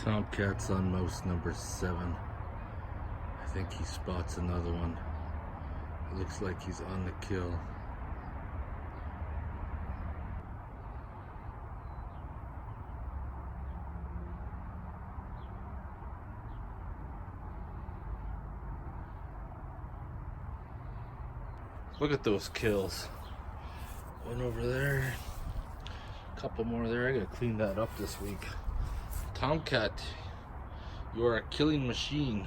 Tomcat's on mouse number 7. I think he spots another one. It looks like he's on the kill. Look at those kills. One over there. A couple more there. I gotta clean that up this week. Tomcat, you are a killing machine.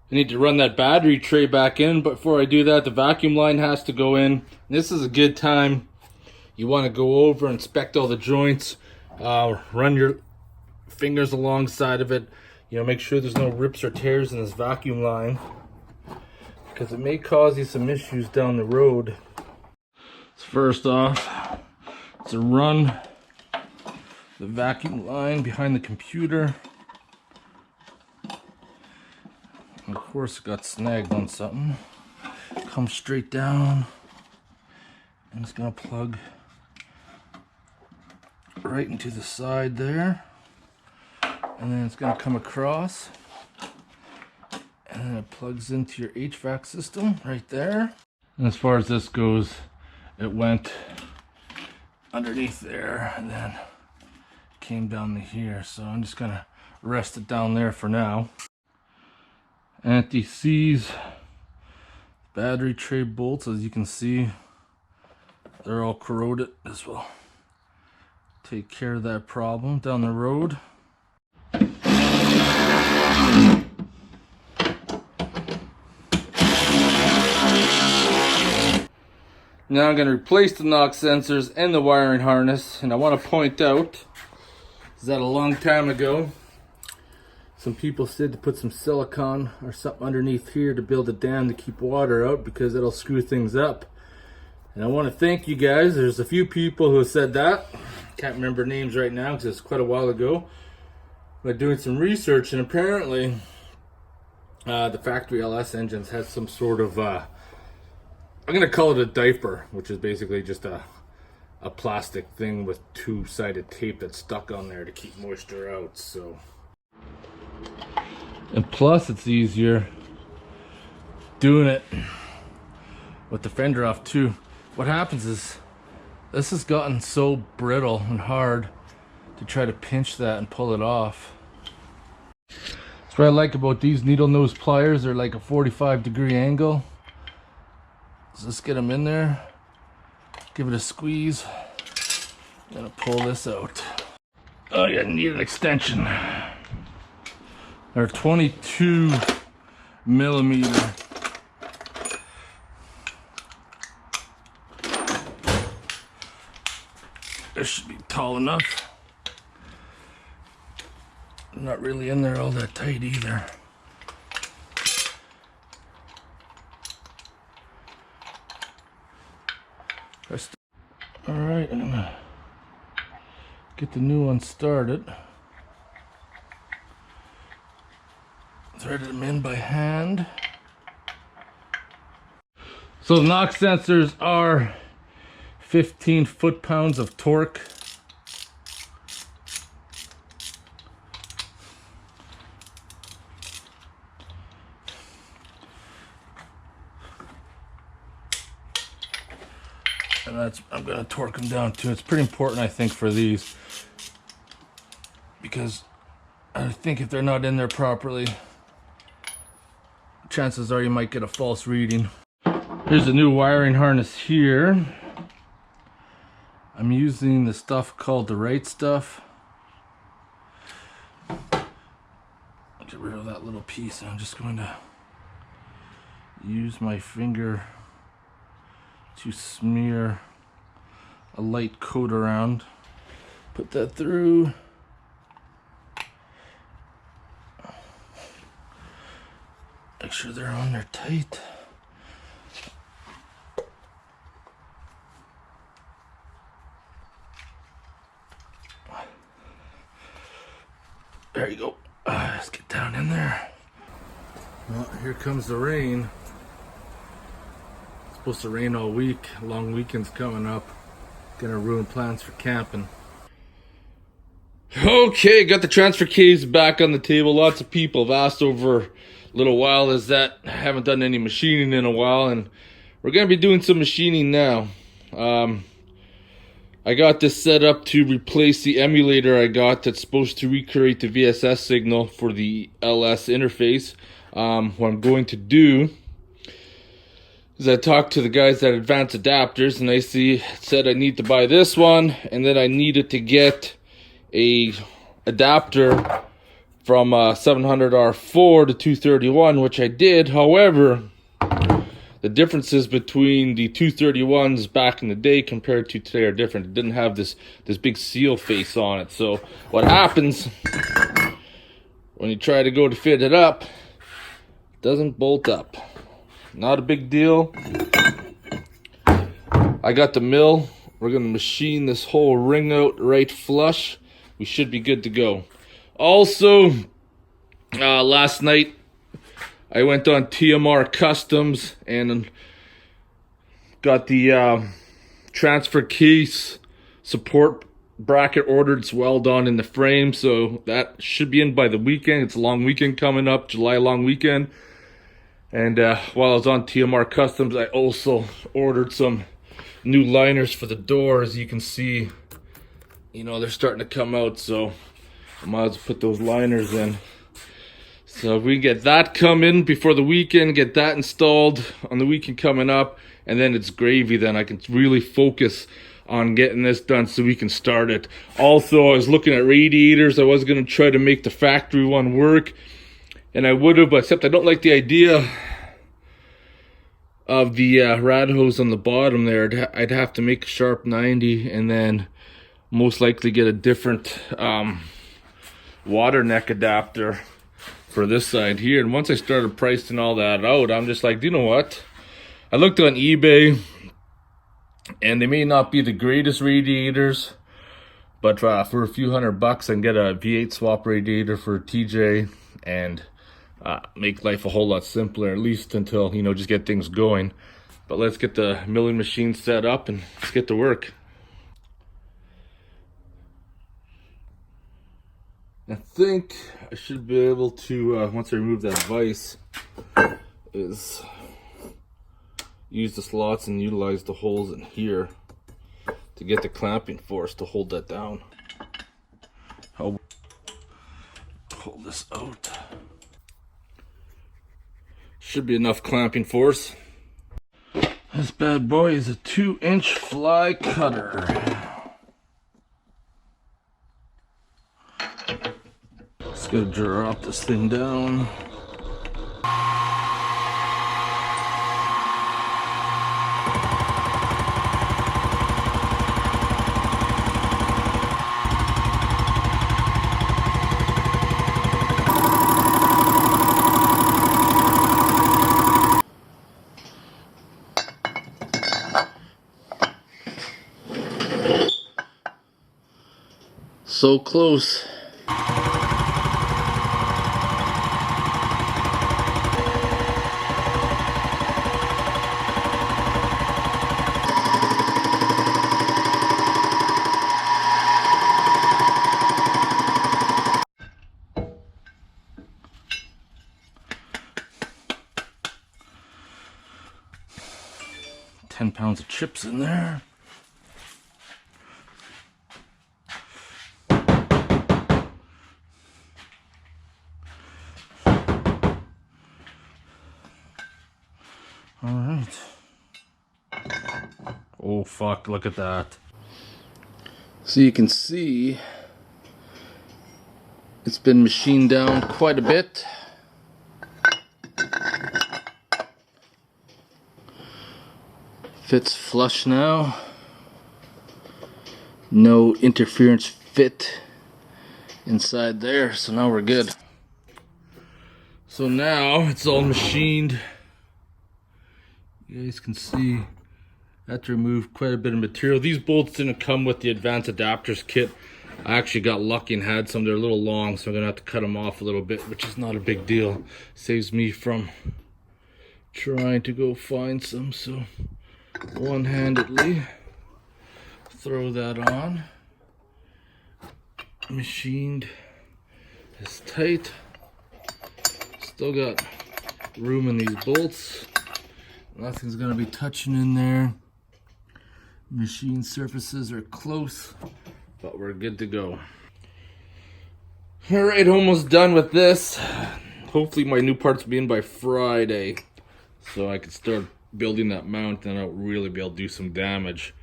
I need to run that battery tray back in, but before I do that, the vacuum line has to go in. This is a good time. You want to go over, inspect all the joints, run your fingers alongside of it. You know, make sure there's no rips or tears in this vacuum line, because it may cause you some issues down the road. So first off, it's a run the vacuum line behind the computer. And of course, it got snagged on something. Comes straight down, and it's gonna plug right into the side there, and then it's gonna come across, and then it plugs into your HVAC system right there. And as far as this goes, it went underneath there and then came down to here, so I'm just gonna rest it down there for now. Anti-seize battery tray bolts, as you can see, they're all corroded. This will take care of that problem down the road. Now I'm going to replace the knock sensors and the wiring harness, and I want to point out that a long time ago some people said to put some silicone or something underneath here to build a dam to keep water out, because it'll screw things up. And I want to thank you guys. There's a few people who have said that. Can't remember names right now because it's quite a while ago. But doing some research, and apparently the factory LS engines had some sort of I'm going to call it a diaper, which is basically just a plastic thing with two-sided tape that's stuck on there to keep moisture out. So, and plus it's easier doing it with the fender off too. What happens is this has gotten so brittle and hard to try to pinch that and pull it off. That's what I like about these needle nose pliers. They're like a 45-degree angle. So let's get them in there, give it a squeeze. I'm gonna pull this out. Oh, yeah, I need an extension. They're 22 millimeter. This should be tall enough. Not really in there all that tight either. Alright, I'm gonna get the new one started. Thread them in by hand. So the knock sensors are 15 foot-pounds of torque. And that's, I'm going to torque them down too. It's pretty important, I think, for these, because I think if they're not in there properly, chances are you might get a false reading. Here's the new wiring harness here. I'm using the stuff called the right stuff. Get rid of that little piece. I'm just going to use my finger to smear a light coat around. Put that through. Make sure they're on there tight. There you go. Let's get down in there. Well, here comes the rain. It's supposed to rain all week. Long weekend's coming up. Gonna ruin plans for camping. Okay, got the transfer case back on the table. Lots of people have asked over a little while is that I haven't done any machining in a while, and we're going to be doing some machining now. I got this set up to replace the emulator I got that's supposed to recreate the VSS signal for the LS interface. What I'm going to do is I talked to the guys at Advanced Adapters, and they said I need to buy this one, and then I needed to get a adapter from 700R4 to 231, which I did. However, the differences between the 231s back in the day compared to today are different. It didn't have this big seal face on it. So what happens when you try to go to fit it up, it doesn't bolt up. Not a big deal. I got the mill. We're going to machine this whole ring out right flush. We should be good to go. Also, last night I went on TMR Customs and got the transfer case support bracket ordered. It's well done in the frame, so that should be in by the weekend. It's a long weekend coming up, July long weekend. And while I was on TMR Customs, I also ordered some new liners for the door. As you can see, you know, they're starting to come out, so I might as well put those liners in. So if we can get that coming before the weekend, get that installed on the weekend coming up, and then it's gravy. Then I can really focus on getting this done so we can start it. Also, I was looking at radiators. I was going to try to make the factory one work, and I would have, except I don't like the idea of the rad hose on the bottom there. I'd have to make a sharp 90 and then most likely get a different water neck adapter for this side here. And once I started pricing all that out, I'm just like, you know what? I looked on eBay, and they may not be the greatest radiators, but for a few $100 I can get a V8 swap radiator for TJ and make life a whole lot simpler, at least until, you know, just get things going. But let's get the milling machine set up and let's get to work. I think I should be able to, once I remove that vise, is use the slots and utilize the holes in here to get the clamping force to hold that down. I'll pull this out. Should be enough clamping force. This bad boy is a 2-inch fly cutter. Just gotta drop this thing down. So close. £10 of chips in there. All right. Oh fuck, look at that. So you can see it's been machined down quite a bit. Fits flush now. No interference fit inside there, so now we're good. So now it's all machined. You guys can see I had to remove quite a bit of material. These bolts didn't come with the Advanced Adapters kit. I actually got lucky and had some. They're a little long, so I'm gonna have to cut them off a little bit, which is not a big deal. Saves me from trying to go find some. So one-handedly throw that on. machined is tight. Still got room in these bolts. Nothing's gonna be touching in there. Machine surfaces are close, but we're good to go. All right, almost done with this. Hopefully my new parts will be in by Friday, so I can start building that mount and I'll really be able to do some damage.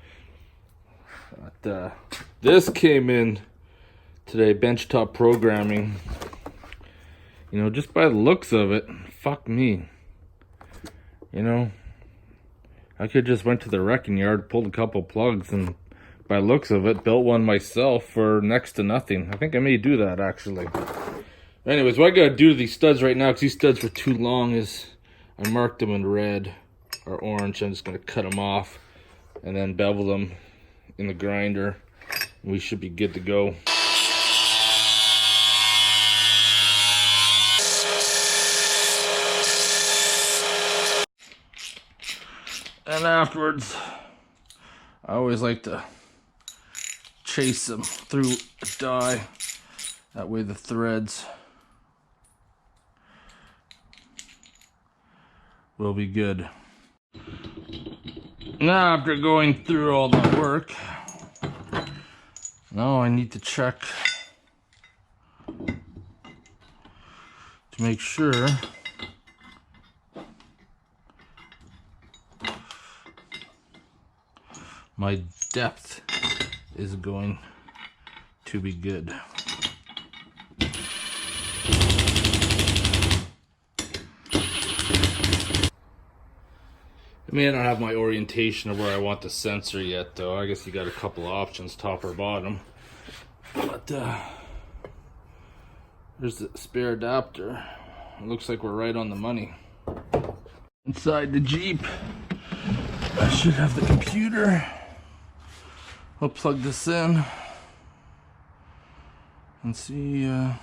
But this came in today, benchtop programming. You know, just by the looks of it, fuck me. You know, I could just went to the wrecking yard, pulled a couple plugs, and by the looks of it, built one myself for next to nothing. I think I may do that, actually. Anyways, what I gotta do to these studs right now, because these studs were too long, is I marked them in red or orange. I'm just gonna cut them off and then bevel them in the grinder. We should be good to go. And afterwards, I always like to chase them through a die. That way the threads will be good. Now, after going through all the work, now I need to check to make sure my depth is going to be good. I mean, I don't have my orientation of where I want the sensor yet, though. I guess you got a couple options, top or bottom. But there's the spare adapter. It looks like we're right on the money. Inside the Jeep, I should have the computer. I'll plug this in and see what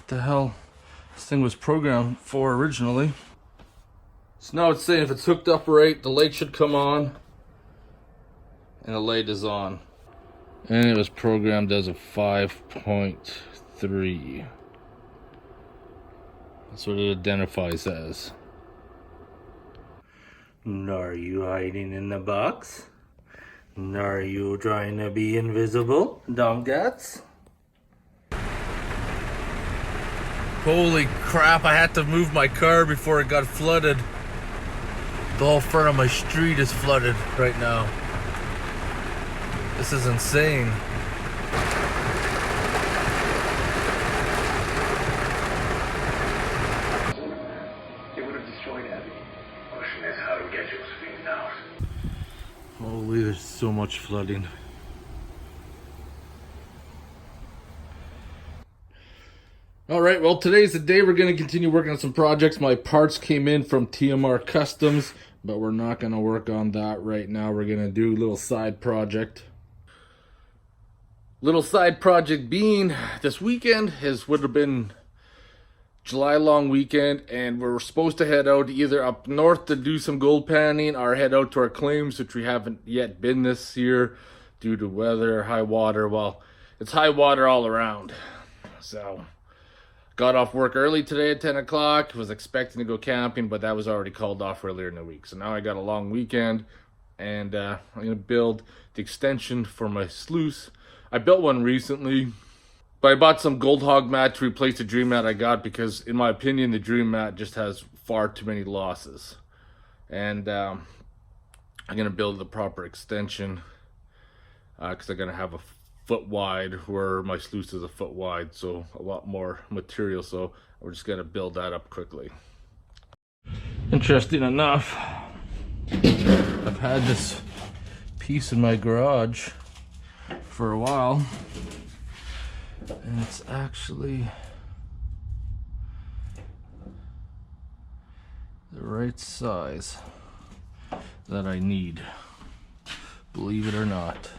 the hell this thing was programmed for originally. So now it's saying if it's hooked up right, the light should come on, and the light is on. And it was programmed as a 5.3. That's what it identifies as. Are you hiding in the box? Are you trying to be invisible, Domgats? Holy crap, I had to move my car before it got flooded. The whole front of my street is flooded right now. This is insane. It would have destroyed Abby. Question is how to get Josephine out. Holy, there's so much flooding. Alright, well today's the day we're going to continue working on some projects. My parts came in from TMR Customs, but we're not going to work on that right now. We're going to do a little side project. Little side project being this weekend would have been July long weekend, and we're supposed to head out either up north to do some gold panning or head out to our claims, which we haven't yet been this year due to weather, high water. Well, it's high water all around. So got off work early today at 10 o'clock. Was expecting to go camping, but that was already called off earlier in the week. So now I got a long weekend, and I'm going to build the extension for my sluice. I built one recently, but I bought some Gold Hog mat to replace the Dream mat I got because, in my opinion, the Dream mat just has far too many losses. And I'm going to build the proper extension because I'm going to have a foot wide where my sluice is a foot wide, so a lot more material, so we're just going to build that up quickly. Interesting enough, I've had this piece in my garage for a while, and it's actually the right size that I need, believe it or not.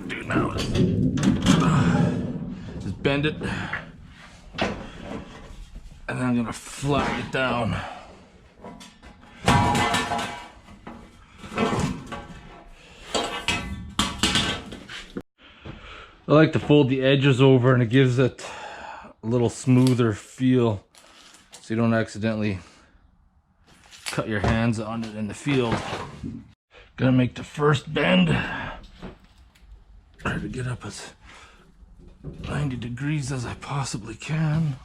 Do now is bend it, and then I'm gonna flatten it down. I like to fold the edges over and it gives it a little smoother feel so you don't accidentally cut your hands on it in the field. Gonna make the first bend. Try to get up as 90 degrees as I possibly can.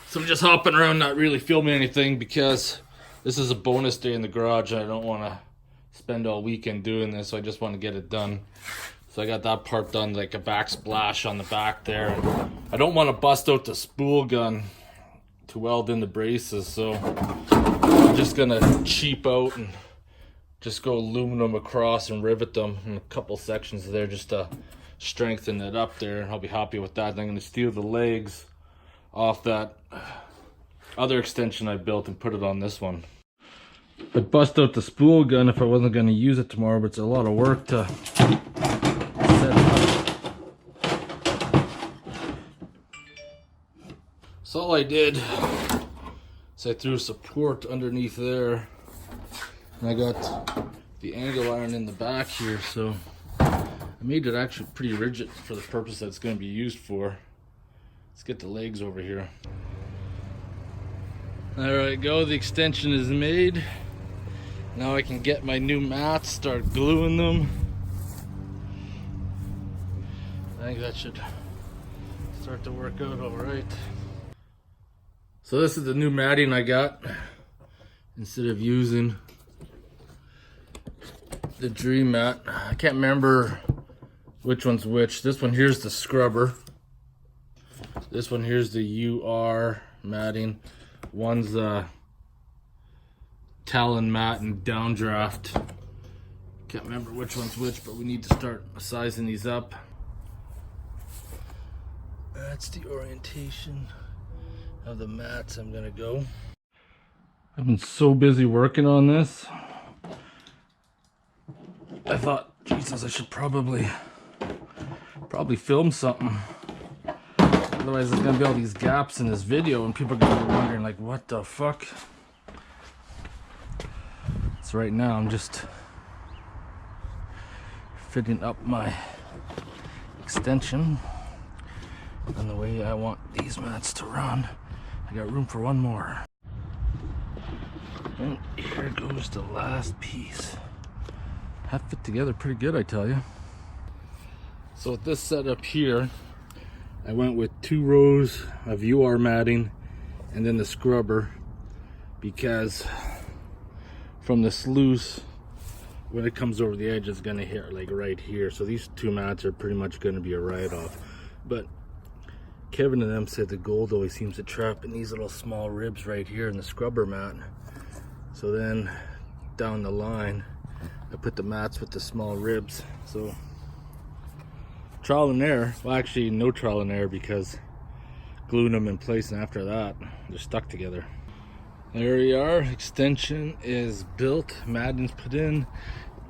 So I'm just hopping around, not really filming anything because this is a bonus day in the garage. I don't want to spend all weekend doing this, so I just want to get it done. So I got that part done, like a backsplash on the back there. I don't want to bust out the spool gun to weld in the braces, so I'm just gonna cheap out and just go aluminum across and rivet them in a couple sections there just to strengthen it up there. I'll be happy with that. Then I'm gonna steal the legs off that other extension I built and put it on this one. I'd bust out the spool gun if I wasn't going to use it tomorrow, but it's a lot of work to set it up. So all I did is I threw support underneath there, and I got the angle iron in the back here, so I made it actually pretty rigid for the purpose that it's going to be used for. Let's get the legs over here. There I go, the extension is made. Now I can get my new mats, start gluing them. I think that should start to work out all right. So this is the new matting I got. Instead of using the Dream mat, I can't remember which one's which. This one here's the scrubber. This one here's the UR matting. One's Talon mat and downdraft. Can't remember which one's which, but we need to start sizing these up. That's the orientation of the mats I'm gonna go. I've been so busy working on this. I thought, Jesus, I should probably film something. Otherwise there's gonna be all these gaps in this video and people are gonna be wondering like, what the fuck? So right now I'm just fitting up my extension and the way I want these mats to run. I got room for one more. And here goes the last piece. That fit together pretty good, I tell you. So with this setup here, I went with 2 rows of UR matting and then the scrubber, because from the sluice, when it comes over the edge, it's gonna hit like right here. So these 2 mats are pretty much gonna be a write-off. But Kevin and them said the gold always seems to trap in these little small ribs right here in the scrubber mat. So then down the line, I put the mats with the small ribs. So trial and error. Well, actually no trial and error, because gluing them in place and after that they're stuck together. There we are, extension is built, matting's put in,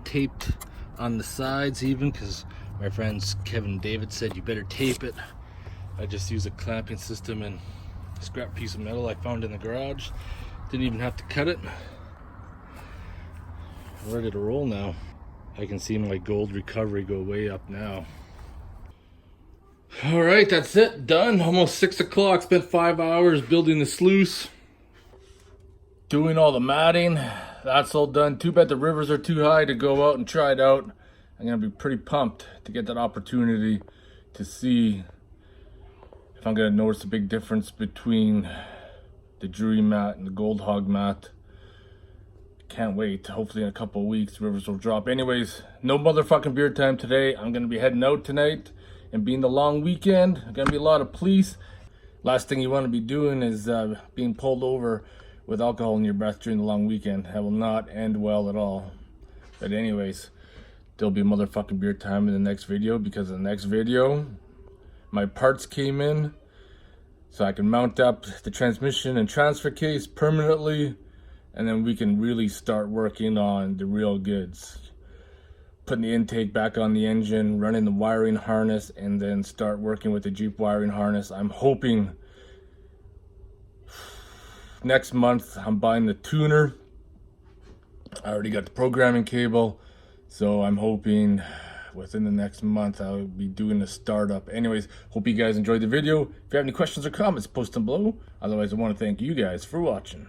taped on the sides even, because my friends Kevin and David said you better tape it. I just used a clamping system and a scrap piece of metal I found in the garage. Didn't even have to cut it. I'm ready to roll now. I can see my gold recovery go way up now. All right, that's it, done. Almost 6 o'clock, spent 5 hours building the sluice. Doing all the matting, that's all done. Too bad the rivers are too high to go out and try it out. I'm gonna be pretty pumped to get that opportunity to see if I'm gonna notice a big difference between the Dream mat and the Gold Hog mat. Can't wait. Hopefully in a couple of weeks, rivers will drop. Anyways, no motherfucking beer time today. I'm gonna be heading out tonight. And being the long weekend, there's gonna be a lot of police. Last thing you want to be doing is being pulled over with alcohol in your breath during the long weekend. That will not end well at all. But anyways, there'll be motherfucking beer time in the next video, because in the next video, my parts came in. so I can mount up the transmission and transfer case permanently, and then we can really start working on the real goods. Putting the intake back on the engine, running the wiring harness, and then start working with the Jeep wiring harness. I'm hoping next month I'm buying the tuner. I already got the programming cable, so I'm hoping within the next month I'll be doing the startup. Anyways, hope you guys enjoyed the video. If you have any questions or comments, post them below. Otherwise, I want to thank you guys for watching.